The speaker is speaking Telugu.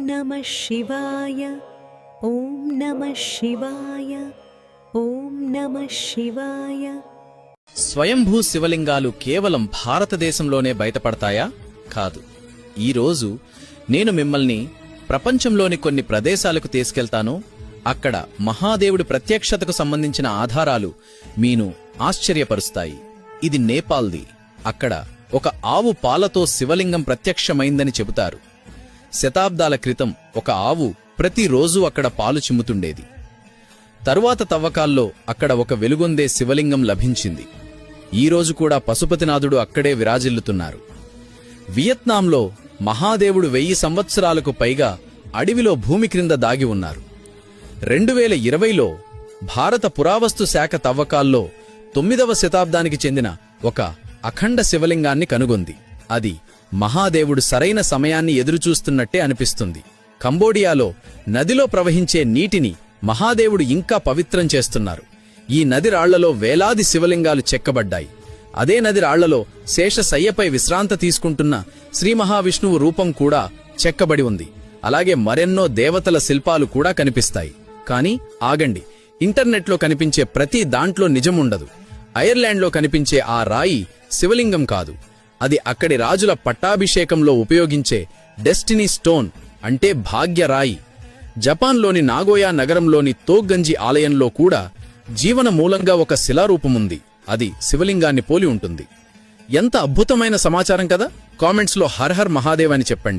నమః శివాయ ఓం నమః శివాయ ఓం నమః శివాయ. స్వయంభూ శివలింగాలు కేవలం భారతదేశంలోనే బయటపడతాయా? కాదు. ఈరోజు నేను మిమ్మల్ని ప్రపంచంలోని కొన్ని ప్రదేశాలకు తీసుకెళ్తాను. అక్కడ మహాదేవుడి ప్రత్యక్షతకు సంబంధించిన ఆధారాలు మీను ఆశ్చర్యపరుస్తాయి. ఇది నేపాల్ది. అక్కడ ఒక ఆవు పాలతో శివలింగం ప్రత్యక్షమైందని చెబుతారు. శతాబ్దాల క్రితం ఒక ఆవు ప్రతిరోజూ అక్కడ పాలు చిమ్ముతుండేది. తరువాత తవ్వకాల్లో అక్కడ ఒక వెలుగొందే శివలింగం లభించింది. ఈరోజు కూడా పశుపతినాథుడు అక్కడే విరాజిల్లుతున్నారు. వియత్నాంలో మహాదేవుడు 1000 సంవత్సరాలకు పైగా అడవిలో భూమి క్రింద దాగి ఉన్నారు. 2020లో భారత పురావస్తు శాఖ తవ్వకాల్లో 9వ శతాబ్దానికి చెందిన ఒక అఖండ శివలింగాన్ని కనుగొంది. అది మహాదేవుడు సరైన సమయాన్ని ఎదురుచూస్తున్నట్టే అనిపిస్తుంది. కంబోడియాలో నదిలో ప్రవహించే నీటిని మహాదేవుడు ఇంకా పవిత్రం చేస్తున్నారు. ఈ నది రాళ్లలో వేలాది శివలింగాలు చెక్కబడ్డాయి. అదే నది రాళ్లలో శేషశయ్యపై విశ్రాంత తీసుకుంటున్న శ్రీ మహావిష్ణువు రూపం కూడా చెక్కబడి ఉంది. అలాగే మరెన్నో దేవతల శిల్పాలు కూడా కనిపిస్తాయి. కానీ ఆగండి, ఇంటర్నెట్లో కనిపించే ప్రతి దాంట్లో నిజముండదు. ఐర్లాండ్లో కనిపించే ఆ రాయి శివలింగం కాదు. అది అక్కడి రాజుల పట్టాభిషేకంలో ఉపయోగించే డెస్టినీ స్టోన్, అంటే భాగ్యరాయి. జపాన్లోని నాగోయా నగరంలోని తోగ్గంజి ఆలయంలో కూడా జీవన మూలంగా ఒక శిలారూపముంది. అది శివలింగాన్ని పోలి ఉంటుంది. ఎంత అద్భుతమైన సమాచారం కదా! కామెంట్స్లో హర్ హర్ మహాదేవ్ అని చెప్పండి.